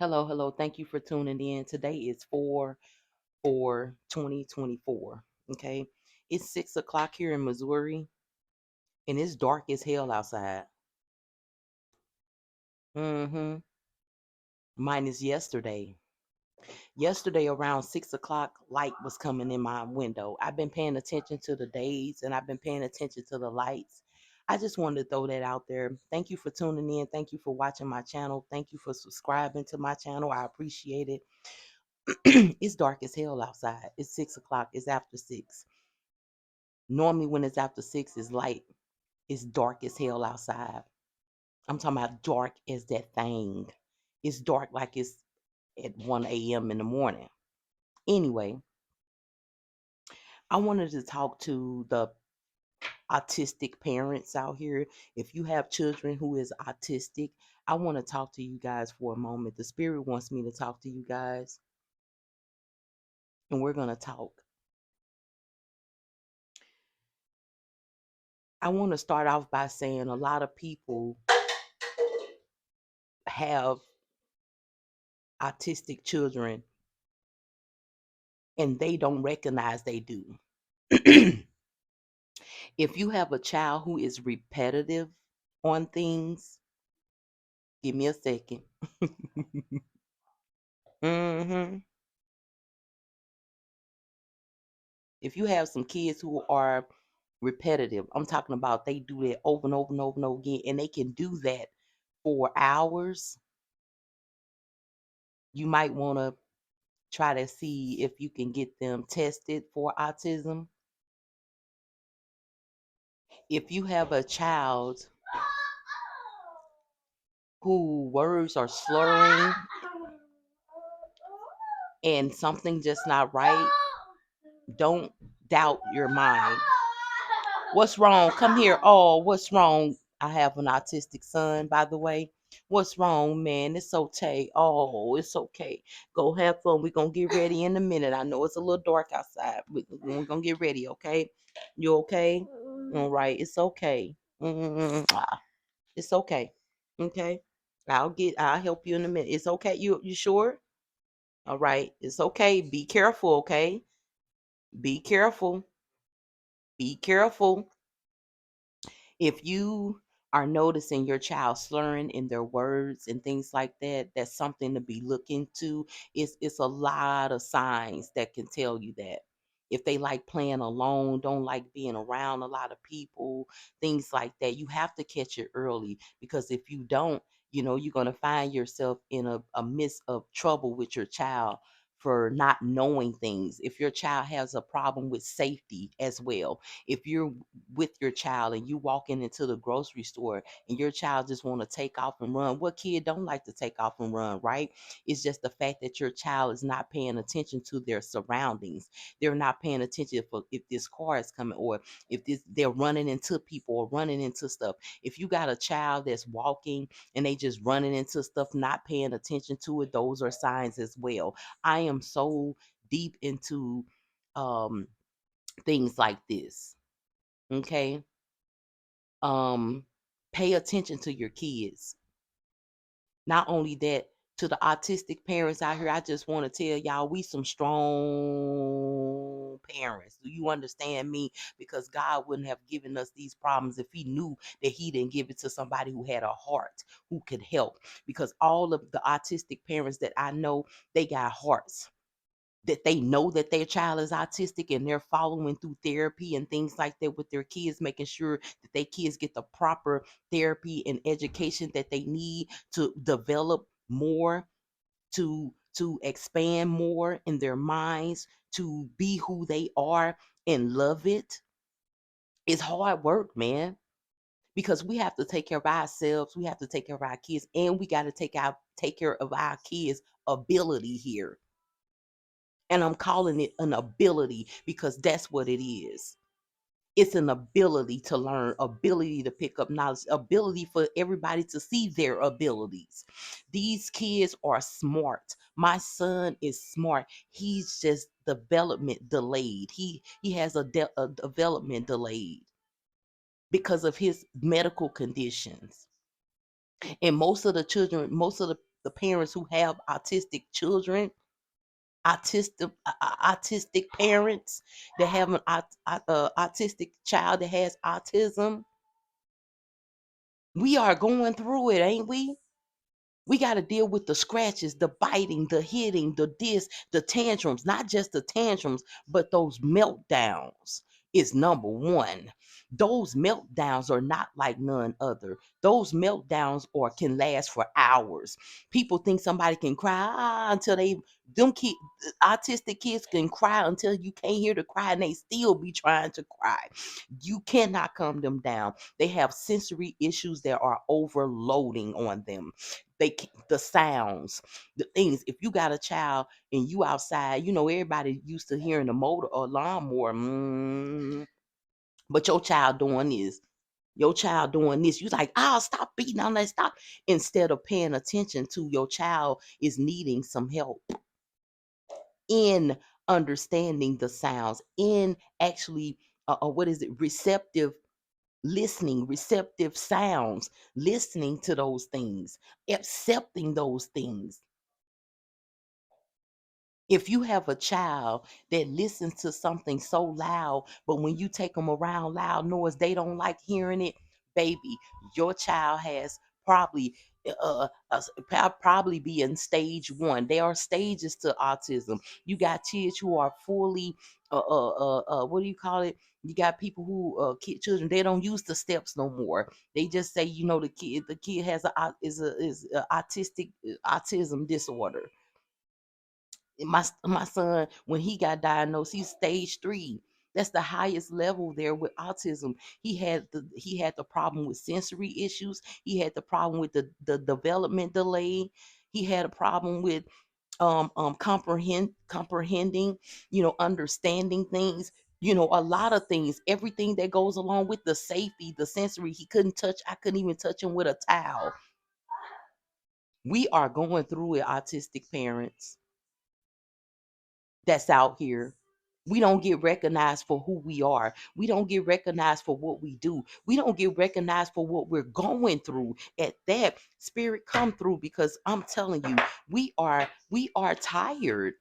Hello, hello. Thank you for tuning in. Today is 4/4/2024. Okay. It's 6 o'clock here in Missouri and it's dark as hell outside. Mm-hmm. Minus yesterday. Yesterday around 6 o'clock, light was coming in my window. I've been paying attention to the days and I've been paying attention to the lights. I just wanted to throw that out there. Thank you for tuning in. Thank you for watching my channel. Thank you for subscribing to my channel. I appreciate it. It's dark as hell outside. It's 6 o'clock. It's after 6. Normally, when it's after 6, it's light. It's dark as hell outside. I'm talking about dark as that thing. It's dark like it's at 1 a.m. in the morning. Anyway, I wanted to talk to the autistic parents out here. If you have children who is autistic, I want to talk to you guys for a moment. The spirit wants me to talk to you guys, and we're going to talk. I want to start off by saying a lot of people have autistic children and they don't recognize they do. If you have a child who is repetitive on things, give me a second. hmm If you have some kids who are repetitive, I'm talking about they do that over and over and over and over again, and they can do that for hours, you might want to try to see if you can get them tested for autism. If you have a child who words are slurring and something just not right, don't doubt your mind. What's wrong? Come here. Oh, what's wrong? I have an autistic son, by the way. What's wrong, man? It's okay. Oh, it's okay. Go have fun. We're going to get ready in a minute. I know it's a little dark outside. We're going to get ready, okay? You okay? All right. It's okay. It's okay. Okay. I'll help you in a minute. It's okay. You sure? All right. It's okay. Be careful, okay? Be careful. Be careful. If you are noticing your child slurring in their words and things like that, that's something to be looked into. It's a lot of signs that can tell you that. If they like playing alone, don't like being around a lot of people, things like that, you have to catch it early, because if you don't, you're going to find yourself in a midst of trouble with your child for not knowing things. If your child has a problem with safety as well, if you're with your child and you walking into the grocery store and your child just want to take off and run, what kid don't like to take off and run, right? It's just the fact that your child is not paying attention to their surroundings. They're not paying attention if this car is coming, or if they're running into people or running into stuff. If you got a child that's walking and they just running into stuff, not paying attention to it, those are signs as well. I am so deep into um things like this. Okay. um Pay attention to your kids. Not only that, to the autistic parents out here, I just want to tell y'all, we some strong parents. Do you understand me? Because God wouldn't have given us these problems if he knew that he didn't give it to somebody who had a heart, who could help. Because all of the autistic parents that I know, they got hearts, that they know that their child is autistic, and they're following through therapy and things like that with their kids, making sure that their kids get the proper therapy and education that they need to develop more, to expand more in their minds, to be who they are and love it. It's hard work, man, because we have to take care of ourselves, we have to take care of our kids, and we got to take care of our kids' ability here. And I'm calling it an ability because that's what it is. It's an ability to learn, ability to pick up knowledge, ability for everybody to see their abilities. These kids are smart. My son is smart. He's just development delayed. He has a development delayed because of his medical conditions. And most of the children, most of the the parents who have autistic children, autistic parents that have an autistic child that has autism. We are going through it, ain't we? We got to deal with the scratches, the biting, the hitting, the tantrums, not just the tantrums, but those meltdowns is number one. Those meltdowns are not like none other. Those meltdowns or can last for hours. People think somebody can cry until they them kid autistic kids can cry until you can't hear the cry and they still be trying to cry. You cannot calm them down. They have sensory issues that are overloading on them. The sounds, the things. If you got a child and you outside, everybody used to hearing a motor or lawnmower, but your child doing this. You like, stop beating on that, stop. Instead of paying attention to your child is needing some help in understanding the sounds, in actually, what is it, receptive listening, receptive sounds, listening to those things, accepting those things. If you have a child that listens to something so loud, but when you take them around loud noise, they don't like hearing it, baby, your child has probably probably be in stage one. There are stages to autism. You got kids who are fully what do you call it? You got people who children, they don't use the steps no more. They just say, the kid has a autistic autism disorder. My son, when he got diagnosed, he's stage 3. That's the highest level there with autism. He had the problem with sensory issues. He had the problem with the development delay. He had a problem with comprehending, understanding things, a lot of things, everything that goes along with the safety, the sensory. He couldn't touch, I couldn't even touch him with a towel. We are going through it, autistic parents that's out here. We don't get recognized for who we are. We don't get recognized for what we do. We don't get recognized for what we're going through. At that, spirit come through, because I'm telling you, we are tired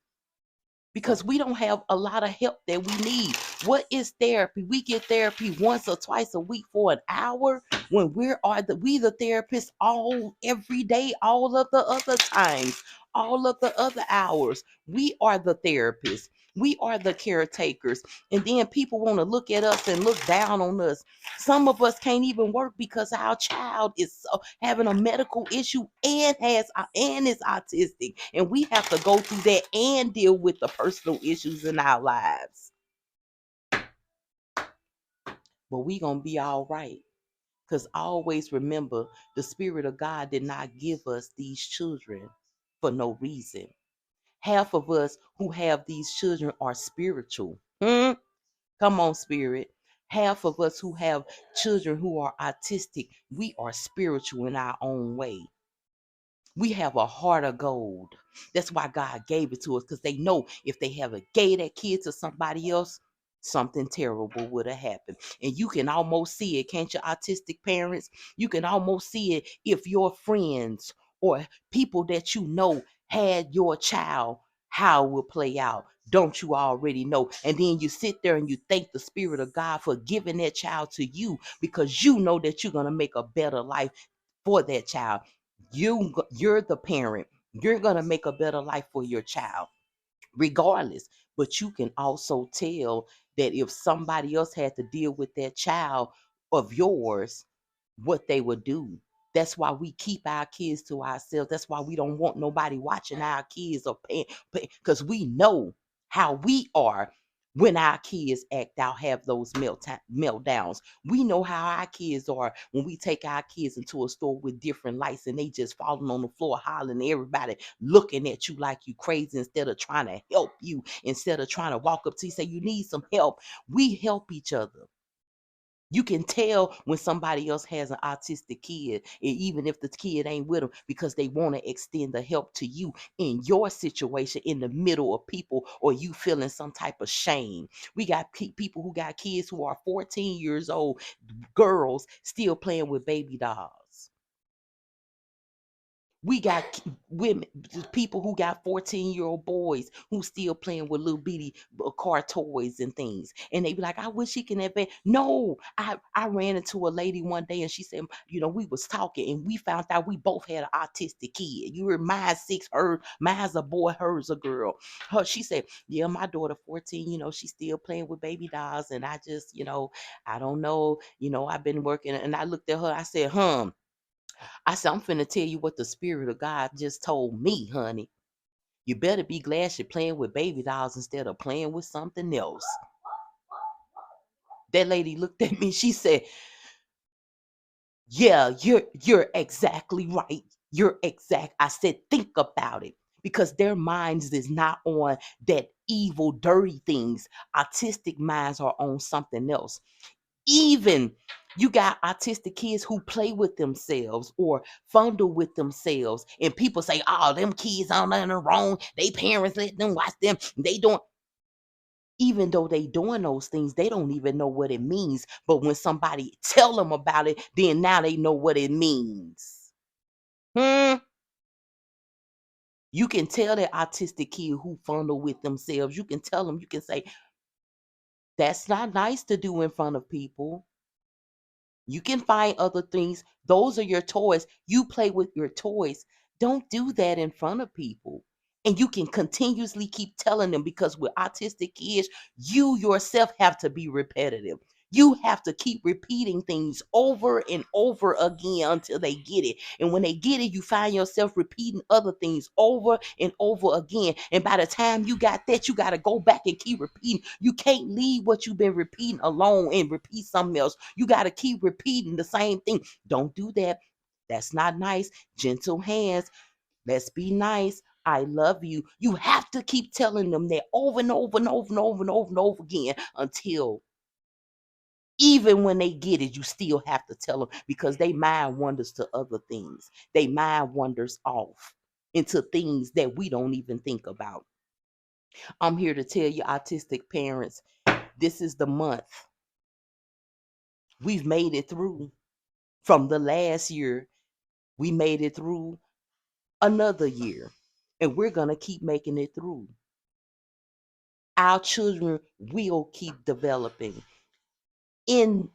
because we don't have a lot of help that we need. What is therapy? We get therapy once or twice a week for an hour when we the therapists all every day, all of the other times, all of the other hours. We are the therapists. We are the caretakers. And then people want to look at us and look down on us. Some of us can't even work because our child is having a medical issue and is autistic, and we have to go through that and deal with the personal issues in our lives. But we gonna be all right, because always remember, the Spirit of God did not give us these children for no reason. Half of us who have these children are spiritual. Come on, spirit. Half of us who have children who are autistic, we are spiritual in our own way. We have a heart of gold. That's why God gave it to us, because they know if they have gave that kid to somebody else, something terrible would have happened. And you can almost see it, can't you, autistic parents? You can almost see it if your friends or people that you know had your child, how it will play out. Don't you already know? And then you sit there and you thank the Spirit of God for giving that child to you, because you know that you're going to make a better life for that child. You're the parent. You're going to make a better life for your child regardless. But you can also tell that if somebody else had to deal with that child of yours, what they would do. That's why we keep our kids to ourselves. That's why we don't want nobody watching our kids or paying, because we know how we are when our kids act out, have those meltdowns. We know how our kids are when we take our kids into a store with different lights and they just falling on the floor, hollering, everybody looking at you like you crazy, instead of trying to help you, instead of trying to walk up to you, say you need some help. We help each other. You can tell when somebody else has an autistic kid, even if the kid ain't with them, because they want to extend the help to you in your situation, in the middle of people, or you feeling some type of shame. We got people who got kids who are 14 years old, girls still playing with baby dolls. We got women, people who got 14-year-old boys who still playing with little bitty car toys and things. And they be like, I wish he can advance. No, I ran into a lady one day and she said, we was talking and we found out we both had an autistic kid. You heard mine's 6, mine's a boy, hers a girl. She said, yeah, my daughter 14, she's still playing with baby dolls. And I just, I don't know, I've been working. And I looked at her, I said, I said, I'm finna tell you what the Spirit of God just told me, honey. You better be glad you're playing with baby dolls instead of playing with something else. That lady looked at me, she said, yeah, you're exactly right. You're exact. I said, think about it. Because their minds is not on that evil, dirty things. Autistic minds are on something else. Even you got autistic kids who play with themselves or fondle with themselves, and people say, "Oh, them kids are nothing wrong. They parents let them watch them. They don't." Even though they doing those things, they don't even know what it means. But when somebody tell them about it, then now they know what it means. Hmm. You can tell that autistic kid who fondle with themselves. You can tell them. You can say, "That's not nice to do in front of people." You can find other things. Those are your toys. You play with your toys. Don't do that in front of people. And you can continuously keep telling them, because with autistic kids, you yourself have to be repetitive. You have to keep repeating things over and over again until they get it. And when they get it, you find yourself repeating other things over and over again. And by the time you got that, you got to go back and keep repeating. You can't leave what you've been repeating alone and repeat something else. You got to keep repeating the same thing. Don't do that. That's not nice. Gentle hands. Let's be nice. I love you. You have to keep telling them that over and over and over and over and over and over again until, even when they get it, you still have to tell them, because they mind wanders to other things. They mind wanders off into things that we don't even think about. I'm here to tell you, autistic parents, this is the month. We've made it through. From the last year, we made it through another year, and we're going to keep making it through. Our children will keep developing in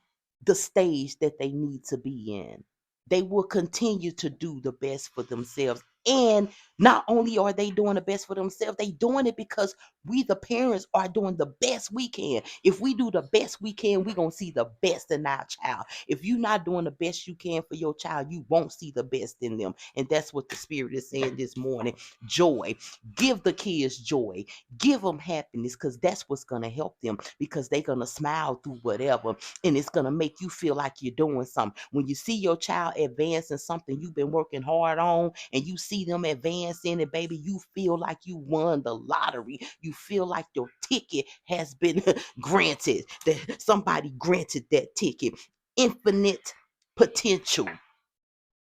the stage that they need to be in. They will continue to do the best for themselves. And not only are they doing the best for themselves, they doing it because we, the parents, are doing the best we can. If we do the best we can, we're going to see the best in our child. If you're not doing the best you can for your child, you won't see the best in them. And that's what the Spirit is saying this morning. Joy. Give the kids joy. Give them happiness, because that's what's going to help them, because they're going to smile through whatever, and it's going to make you feel like you're doing something. When you see your child advance in something you've been working hard on, and you see them advance in it, baby, you feel like you won the lottery. You feel like your ticket has been granted, that somebody granted that ticket. Infinite potential.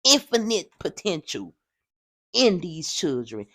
Infinite potential in these children,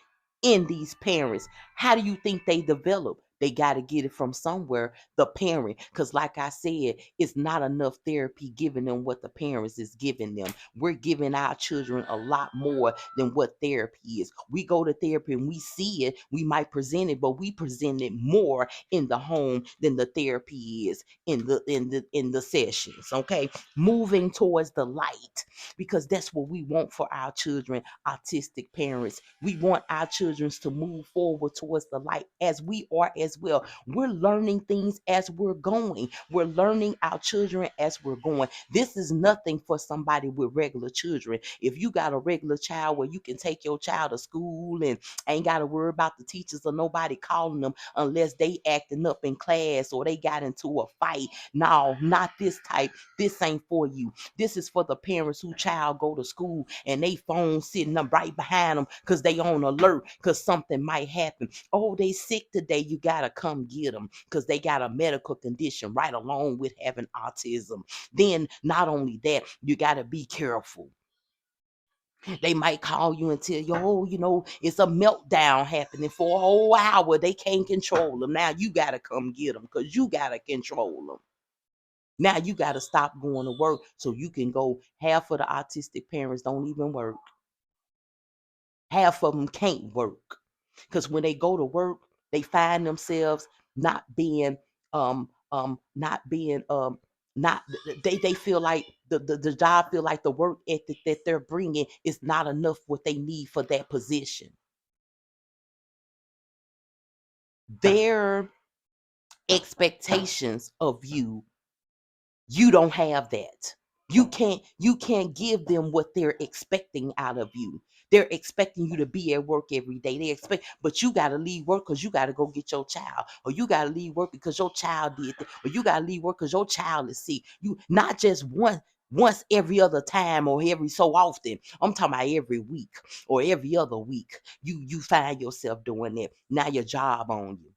in these parents. How do you think they develop? They got to get it from somewhere, the parent. Because, like I said, it's not enough therapy giving them what the parents is giving them. We're giving our children a lot more than what therapy is. We go to therapy and we see it, we might present it, but we present it more in the home than the therapy is in the sessions. Okay, moving towards the light, because that's what we want for our children, autistic parents. We want our children to move forward towards the light, as we are as well. We're learning things as we're going. We're learning our children as we're going. This is nothing for somebody with regular children. If you got a regular child where you can take your child to school and ain't got to worry about the teachers or nobody calling them unless they acting up in class or they got into a fight. No, not this type. This ain't for you. This is for the parents who child go to school and they phone sitting up right behind them because they on alert because something might happen. Oh, they sick today. You gotta come get them because they got a medical condition right along with having autism. Then not only that, you gotta be careful. They might call you and tell you, oh, it's a meltdown happening for a whole hour. They can't control them. Now you gotta come get them because you gotta control them. Now you got to stop going to work so you can go. Half of the autistic parents don't even work. Half of them can't work because when they go to work, they find themselves not being not being not they feel like the job feel like the work ethic that they're bringing is not enough what they need for that position. Their expectations of you don't have that. You can't give them what they're expecting out of you. They're expecting you to be at work every day. They expect, but you got to leave work because you got to go get your child, or you got to leave work because your child did that, or you got to leave work because your child is sick. You not just once every other time or every so often. I'm talking about every week or every other week. You find yourself doing that. Now your job on you.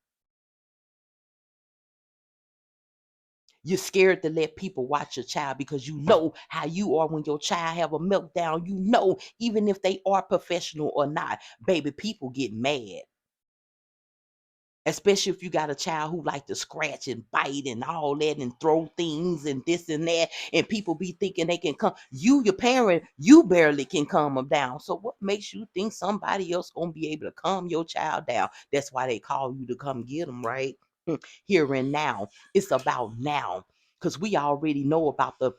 You're scared to let people watch your child because you know how you are when your child have a meltdown. You know, even if they are professional or not, baby, people get mad. Especially if you got a child who like to scratch and bite and all that and throw things and this and that, and people be thinking they can come. You, your parent, you barely can calm them down. So what makes you think somebody else gonna be able to calm your child down? That's why they call you to come get them, right? Here and now. It's about now. Because we already know about the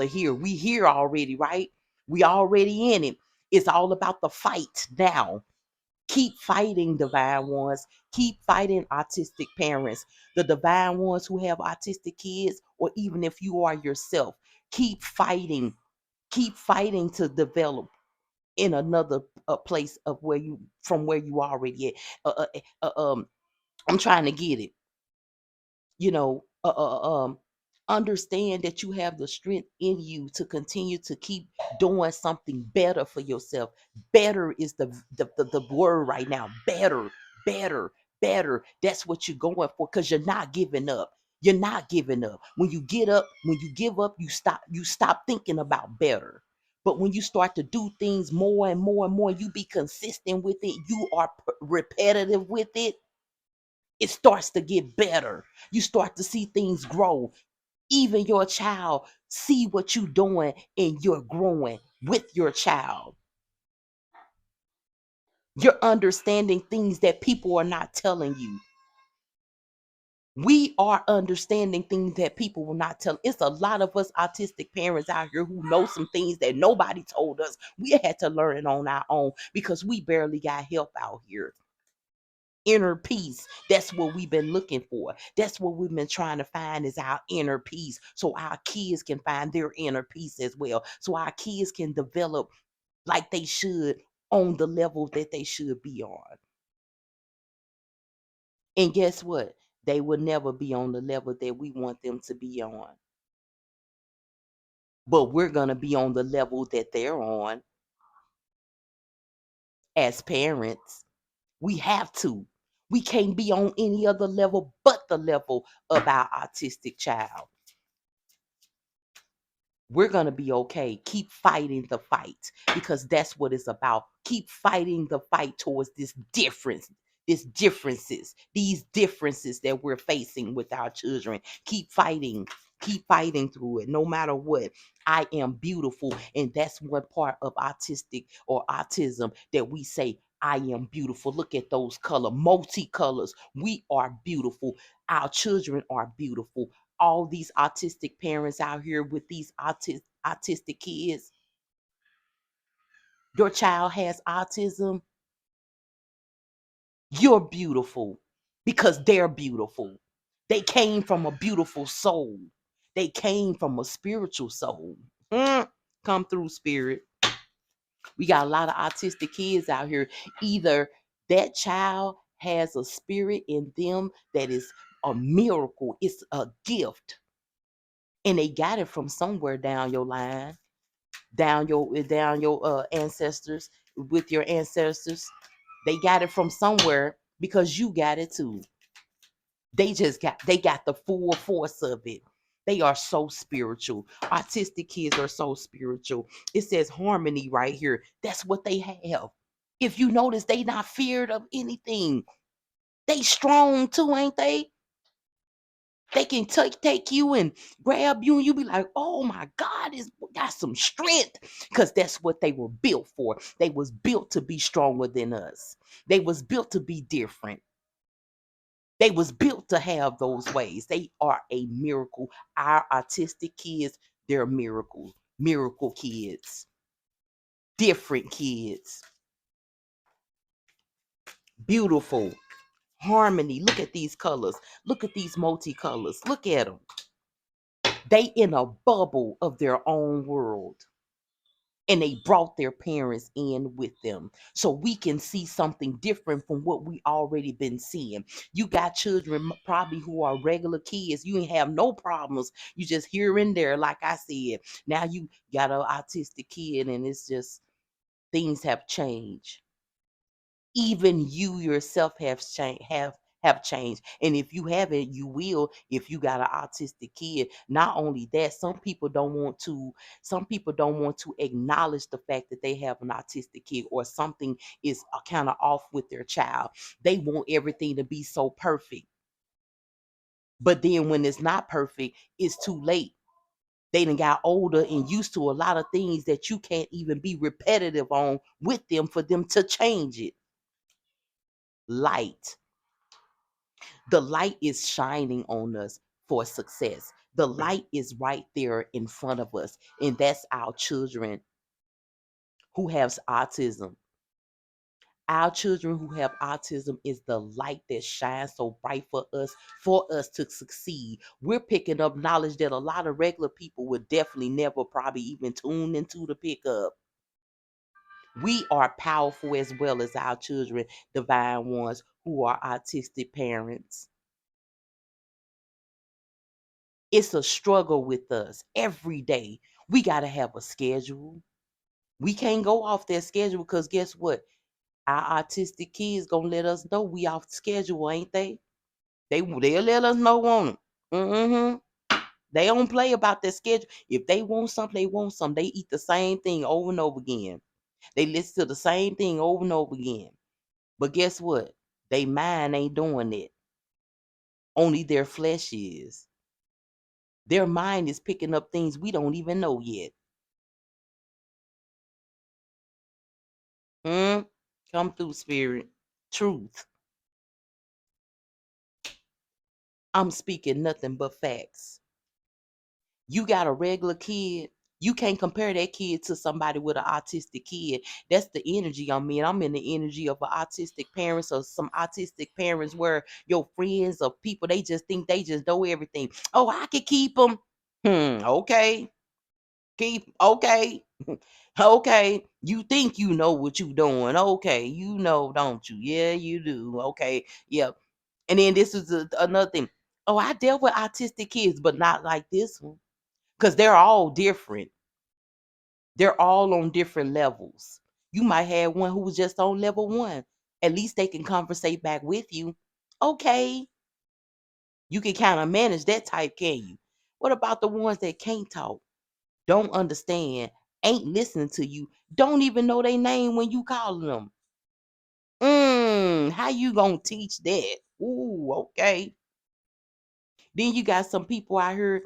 here. We here already, right? We already in it. It's all about the fight now. Keep fighting, divine ones. Keep fighting, autistic parents. The divine ones who have autistic kids, or even if you are yourself, keep fighting. Keep fighting to develop in another place of where you from where you already at. I'm trying to get it. you know, understand that you have the strength in you to continue to keep doing something better for yourself. Better is the word right now. Better, better, better. That's what you're going for because you're not giving up. You're not giving up. When you get up, when you give up, you stop thinking about better. But when you start to do things more and more and more, you be consistent with it, you are repetitive with it starts to get better. You start to see things grow. Even your child see what you're doing and you're growing with your child. You're understanding things that people are not telling you. We are understanding things that people will not tell. It's a lot of us autistic parents out here who know some things that nobody told us. We had to learn it on our own because we barely got help out here. Inner peace. That's what we've been looking for. That's what we've been trying to find is our inner peace. So our kids can find their inner peace as well. So our kids can develop like they should on the level that they should be on. And guess what? They will never be on the level that we want them to be on. But we're going to be on the level that they're on as parents. We have to. We can't be on any other level but the level of our autistic child. We're going to be okay. Keep fighting the fight because that's what it's about. Keep fighting the fight towards these differences that we're facing with our children. Keep fighting through it no matter what. I am beautiful. And that's one part of autistic or autism that we say, I am beautiful. Look at those multicolors. We are beautiful. Our children are beautiful. All these autistic parents out here with these autistic kids, your child has autism, you're beautiful because they're beautiful. They came from a beautiful soul. They came from a spiritual soul. Come through, spirit. We got a lot of autistic kids out here. Either that child has a spirit in them that is a miracle, it's a gift, and they got it from somewhere down your line, down your ancestors, with your ancestors. They got it from somewhere because you got it too. They got the full force of it. They are so spiritual. Autistic kids are so spiritual. It says harmony right here. That's what they have. If you notice, they not feared of anything. They strong too, ain't they? They can take you and grab you, and you be like, "Oh my God, it's got some strength," because that's what they were built for. They was built to be stronger than us. They was built to be different. They was built to have those ways. They are a miracle. Our autistic kids, they're miracles. Miracle kids, different kids, beautiful harmony. Look at these colors. Look at these multicolors. Look at them. They in a bubble of their own world. And they brought their parents in with them so we can see something different from what we already been seeing. You got children probably who are regular kids, you ain't have no problems, you just here and there, like I said. Now you got an autistic kid, and it's just things have changed. Even you yourself have changed, and if you haven't, you will. If you got an autistic kid, not only that, some people don't want to acknowledge the fact that they have an autistic kid, or something is kind of off with their child. They want everything to be so perfect, but then when it's not perfect, it's too late. They done got older and used to a lot of things that you can't even be repetitive on with them for them to change it. Light. The light is shining on us for success. The light is right there in front of us, and that's our children who have autism. Our children who have autism is the light that shines so bright for us to succeed. We're picking up knowledge that a lot of regular people would definitely never probably even tune into to pick up. We are powerful as well as our children, divine ones who are autistic parents. It's a struggle with us every day. We got to have a schedule. We can't go off that schedule because guess what? Our autistic kids gonna let us know we off schedule, ain't they? They'll let us know on it. They don't play about their schedule. If they want something, they want something. They eat the same thing over and over again. They listen to the same thing over and over again. But guess what? They mind ain't doing it. Only their flesh is. Their mind is picking up things we don't even know yet. Hmm? Come through, spirit. Truth. I'm speaking nothing but facts. You got a regular kid, you can't compare that kid to somebody with an autistic kid. That's the energy I'm in. I'm in the energy of an autistic parents, or some autistic parents where your friends or people, they just think they just know everything. Oh, I can keep them. Okay. Okay. Okay. You think you know what you doing. Okay. You know, don't you? Yeah, you do. Okay. Yep. And then this is another thing. Oh, I dealt with autistic kids, but not like this one. Because they're all different. They're all on different levels. You might have one who was just on level one. At least they can conversate back with you. Okay. You can kind of manage that type, can you? What about the ones that can't talk, don't understand, ain't listening to you, don't even know their name when you calling them? How you gonna teach that? Ooh, okay. Then you got some people out here.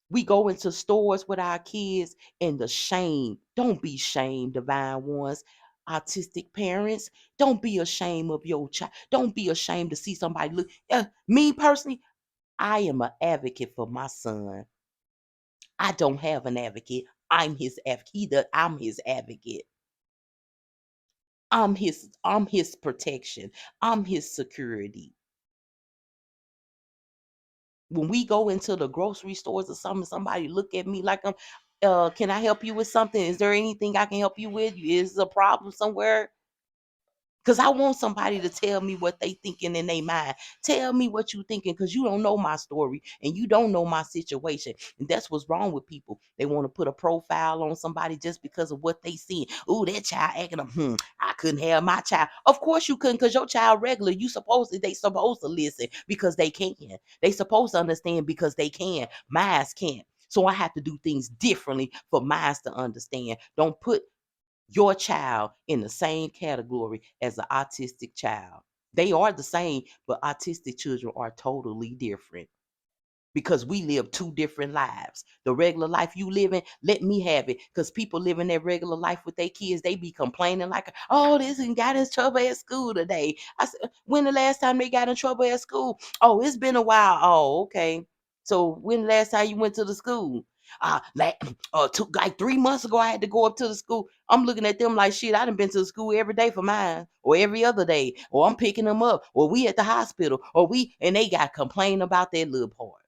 We go into stores with our kids, and the shame. Don't be shamed, divine ones. Autistic parents, don't be ashamed of your child. Don't be ashamed to see somebody look. Me personally, I am an advocate for my son. I don't have an advocate. I'm his advocate. I'm his advocate. I'm his protection. I'm his security. When we go into the grocery stores or something, somebody look at me like I'm, can I help you with something? Is there anything I can help you with? Is a problem somewhere? Because I want somebody to tell me what they thinking in their mind. Tell me what you thinking, because you don't know my story and you don't know my situation. And that's what's wrong with people. They want to put a profile on somebody just because of what they see. Oh, that child acting up. I couldn't have my child. Of course you couldn't, because your child regular. They supposed to listen because they can. They supposed to understand because they can. Mines can't. So I have to do things differently for mines to understand. Don't put your child in the same category as an autistic child. They are the same, but autistic children are totally different because we live two different lives. The regular life you living, let me have it. Because people living their regular life with their kids, they be complaining like, oh, this and got in trouble at school today. I said, when the last time they got in trouble at school? Oh, it's been a while. Oh, okay. So when the last time you went to the school? Like 3 months ago, I had to go up to the school. I'm looking at them like shit. I done been to the school every day for mine, or every other day, or I'm picking them up, or we at the hospital, or we and they got complaining about that little part.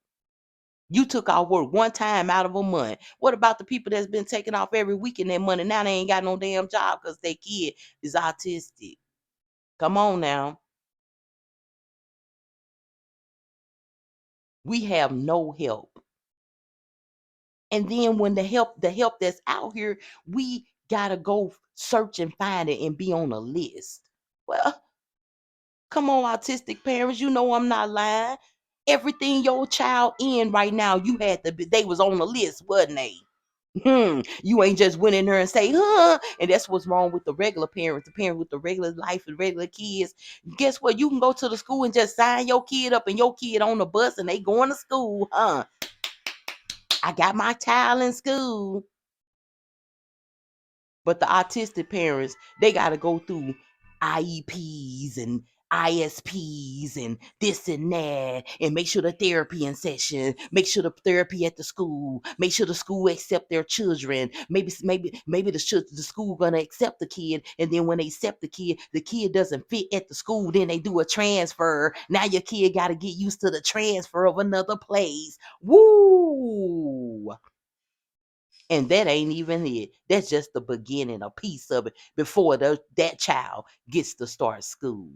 You took off work one time out of a month. What about the people that's been taking off every week in their money? Now they ain't got no damn job because their kid is autistic. Come on now. We have no help. And then when the help that's out here, we gotta go search and find it and be on a list. Well, come on, autistic parents, you know I'm not lying. Everything your child in right now, you had to be, they was on the list, wasn't they? You ain't just went in there and say, huh? And that's what's wrong with the regular parents, the parent with the regular life and regular kids. Guess what? You can go to the school and just sign your kid up and your kid on the bus and they going to school, huh? I got my child in school. But the autistic parents, they got to go through IEPs and ISPs and this and that, and make sure the therapy in session, make sure the therapy at the school, make sure the school accept their children. Maybe the school gonna accept the kid, and then when they accept the kid doesn't fit at the school, then they do a transfer. Now your kid got to get used to the transfer of another place. Woo! And that ain't even it. That's just the beginning, a piece of it before that child gets to start school.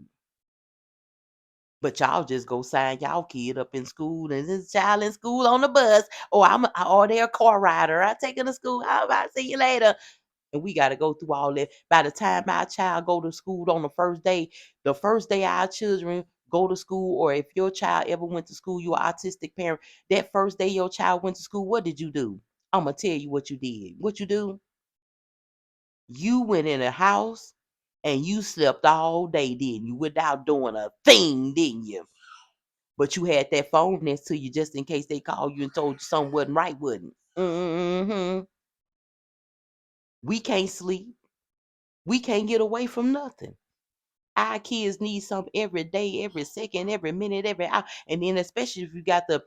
But y'all just go sign y'all kid up in school, and this child in school on the bus, or they're a car rider. I take her to school. How about see you later? And we got to go through all that. By the time our child go to school on the first day our children go to school, or if your child ever went to school, you an autistic parent, that first day your child went to school, what did you do? I'm gonna tell you what you did. What you do? You went in a house and you slept all day, didn't you? Without doing a thing, didn't you? But you had that phone next to you just in case they called you and told you something wasn't right, wouldn't? We can't sleep. We can't get away from nothing. Our kids need something every day, every second, every minute, every hour. And then especially if you got the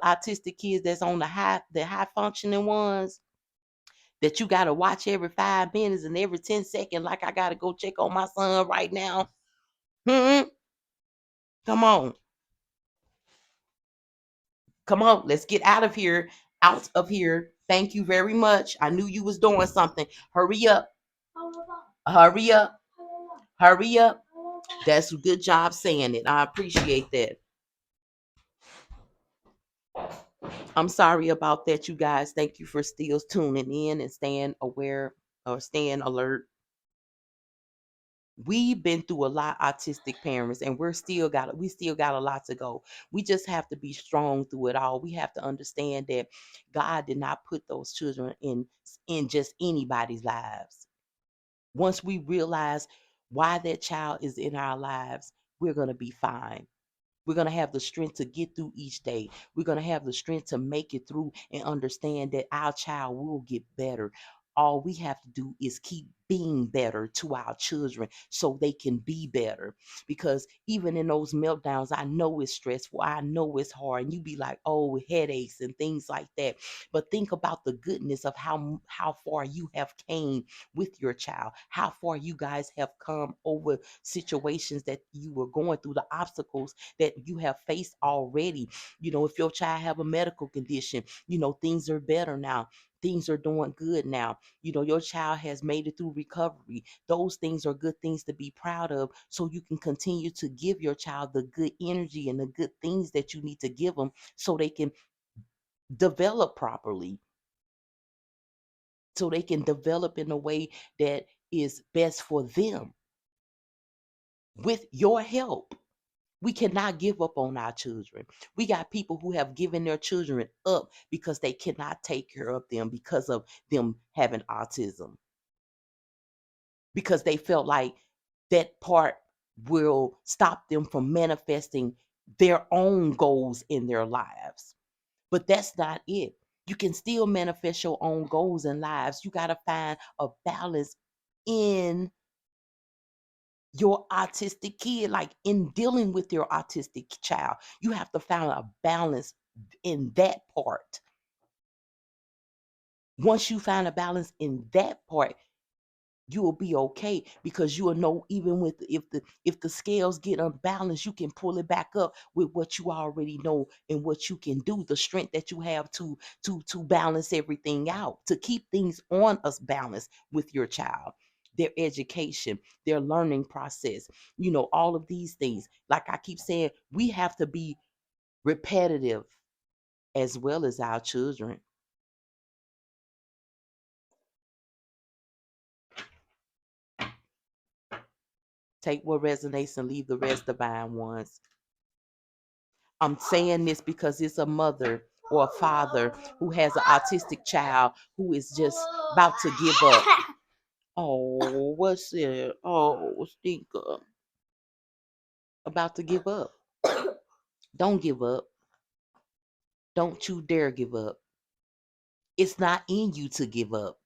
autistic kids that's on the high functioning ones that you gotta watch every 5 minutes and every 10 seconds, like I gotta go check on my son right now. Hmm. Come on. Come on. Let's get out of here. Out of here. Thank you very much. I knew you was doing something. Hurry up. Hurry up. Hurry up. That's a good job saying it. I appreciate that. I'm sorry about that, you guys. Thank you for still tuning in and staying aware or staying alert. We've been through a lot, autistic parents, and we still got a lot to go. We just have to be strong through it all. We have to understand that God did not put those children in just anybody's lives. Once we realize why that child is in our lives, we're going to be fine. We're going to have the strength to get through each day. We're going to have the strength to make it through and understand that our child will get better. All we have to do is keep being better to our children so they can be better. Because even in those meltdowns, I know it's stressful. I know it's hard. And you be like, oh, headaches and things like that. But think about the goodness of how far you have came with your child, how far you guys have come over situations that you were going through, the obstacles that you have faced already. If your child have a medical condition, things are better now. Things are doing good now. Your child has made it through recovery. Those things are good things to be proud of, so you can continue to give your child the good energy and the good things that you need to give them so they can develop properly, so they can develop in a way that is best for them with your help. We cannot give up on our children. We got people who have given their children up because they cannot take care of them because of them having autism, because they felt like that part will stop them from manifesting their own goals in their lives. But that's not it. You can still manifest your own goals and lives. You got to find a balance in your autistic kid, like in dealing with your autistic child. You have to find a balance in that part. Once you find a balance in that part, you will be okay, because you will know, even with if the scales get unbalanced, you can pull it back up with what you already know and what you can do, the strength that you have to balance everything out, to keep things on us balanced with your child, their education, their learning process, all of these things. Like I keep saying, we have to be repetitive as well as our children. Take what resonates and leave the rest divine ones. I'm saying this because it's a mother or a father who has an autistic child who is just about to give up. Oh, what's it? Oh, stinker. About to give up. Don't give up. Don't you dare give up. It's not in you to give up.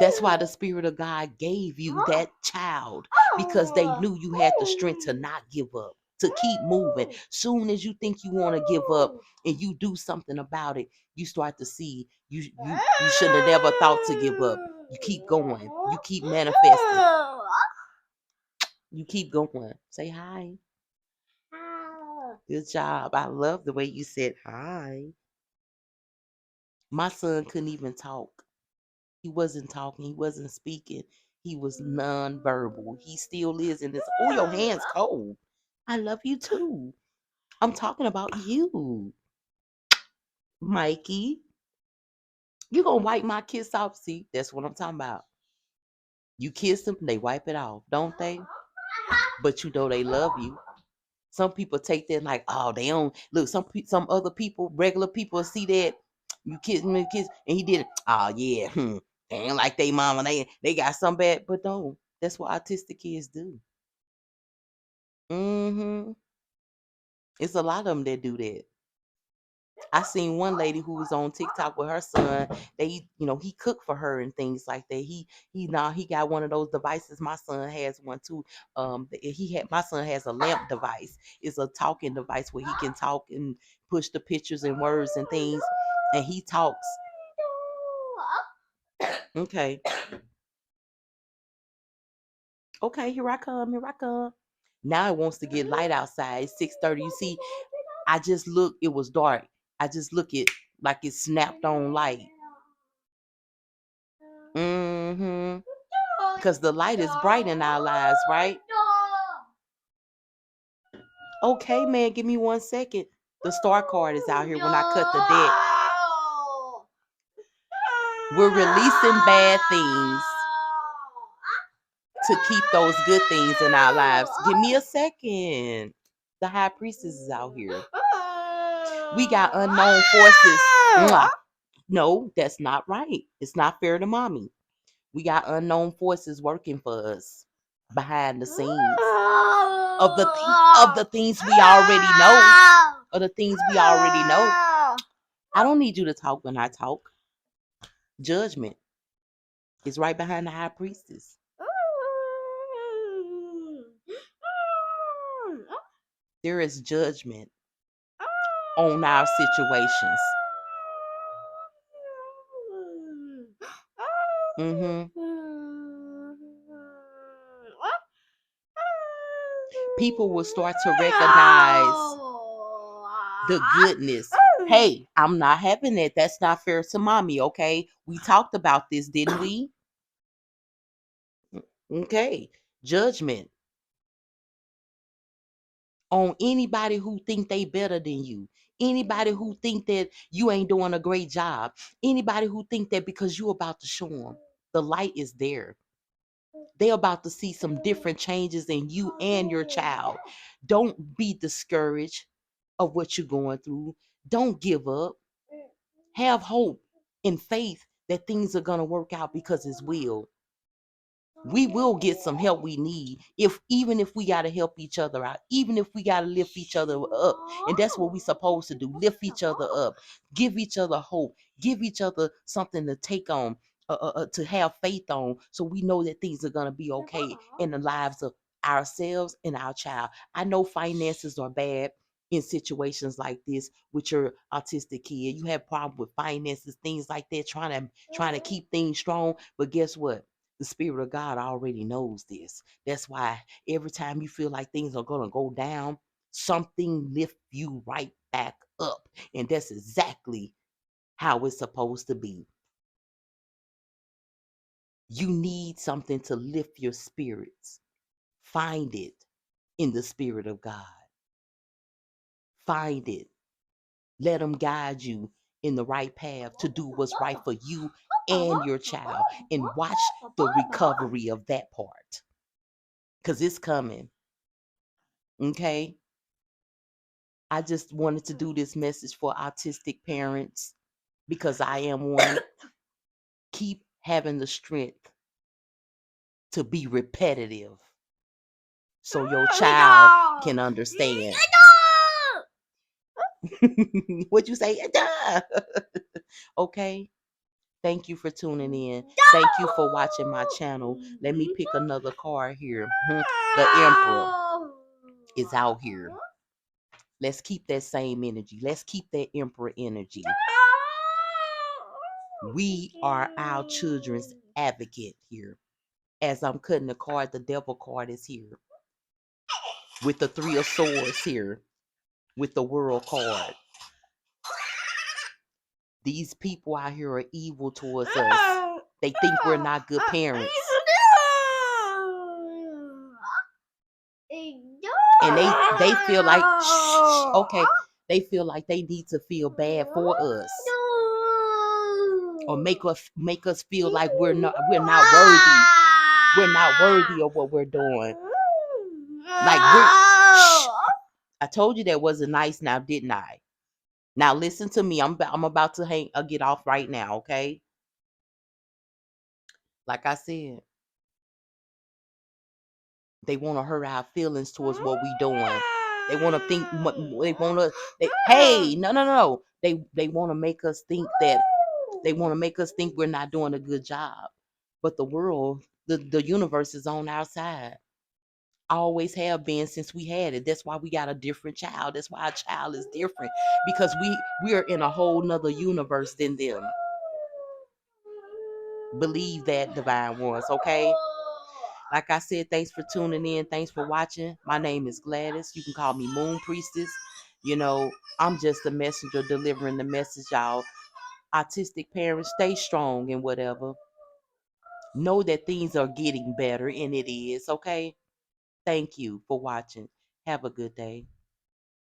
That's why the Spirit of God gave you that child, because they knew you had the strength to not give up, to keep moving. Soon as you think you want to give up and you do something about it, you start to see you should have never thought to give up. You keep going. You keep manifesting. You keep going. Say hi. Good job. I love the way you said hi. My son couldn't even talk. He wasn't talking. He wasn't speaking. He was nonverbal. He still is in this. Oh, your hand's cold. I love you too. I'm talking about you, Mikey. You gonna wipe my kiss off? See, that's what I'm talking about. You kiss them, they wipe it off, don't they? But you know they love you. Some people take that like, oh, they don't look. Some other people, regular people, see that you kiss, and he did it. Oh yeah, they ain't like they mama. They got some bad, but don't. That's what autistic kids do. Hmm. It's a lot of them that do that. I seen one lady who was on TikTok with her son. He cooked for her and things like that. He got one of those devices. My son has one too. My son has a lamp device. It's a talking device where he can talk and push the pictures and words and things, and he talks. Okay, okay, here I come. Here I come. Now it wants to get light outside. It's 6:30. You see, I just look. It was dark. I just look it like it snapped on light. Mm-hmm. Because the light is bright in our lives, right? Okay, man, give me 1 second. The star card is out here when I cut the deck. We're releasing bad things to keep those good things in our lives. Give me a second. The high priestess is out here. We got unknown forces. Mwah. No, that's not right. It's not fair to mommy. We got unknown forces working for us behind the scenes of the things we already know. Of the things we already know. I don't need you to talk when I talk. Judgment is right behind the high priestess. There is judgment on our situations. Mm-hmm. People will start to recognize the goodness. Hey, I'm not having it. That's not fair to mommy, okay? We talked about this, didn't we? Okay. Judgment on anybody who think they better than you. Anybody who think that you ain't doing a great job. Anybody who think that because you about to show them the light is there, they're about to see some different changes in you and your child. Don't be discouraged of what you're going through. Don't give up. Have hope and faith that things are going to work out because it's will. We will get some help we need, if even if we got to help each other out, even if we got to lift each other up. And that's what we supposed to do, lift each other up, give each other hope, give each other something to take on, to have faith on, so we know that things are going to be okay in the lives of ourselves and our child. I know finances are bad in situations like this with your autistic kid. You have problems with finances, things like that, trying to keep things strong. But guess what? The Spirit of God already knows this. That's why every time you feel like things are going to go down, something lift you right back up. And that's exactly how it's supposed to be. You need something to lift your spirits. Find it in the Spirit of God. Find it. Let Him guide you in the right path to do what's right for you and your child. And watch the recovery of that part, because it's coming. Okay? I just wanted to do this message for autistic parents because I am one. Keep having the strength to be repetitive so your child can understand. What you say? Okay. Thank you for tuning in. Thank you for watching my channel. Let me pick another card here. The Emperor is out here. Let's keep that same energy. Let's keep that Emperor energy. We are our children's advocate here. As I'm cutting the card, the Devil card is here. With the Three of Swords here. With the World card. These people out here are evil towards us. They think we're not good parents. And they feel like, okay, they feel like they need to feel bad for us. Or make us feel like we're not worthy. We're not worthy of what we're doing. Like I told you that wasn't nice now, didn't I? Now listen to me. I'm about to get off right now, okay? Like I said, they want to hurt our feelings towards what we doing. They want to think. They want to. Hey, no. They want to make us think that. They want to make us think we're not doing a good job. But the world, the universe is on our side. Always have been since we had it. That's why we got a different child. That's why our child is different, because we are in a whole nother universe than them. Believe that, divine ones, okay? Like I said, thanks for tuning in. Thanks for watching. My name is Gladys. You can call me Moon Priestess. You know, I'm just a messenger delivering the message, y'all. Autistic parents, stay strong and whatever. Know that things are getting better, and it is, okay? Thank you for watching. Have a good day.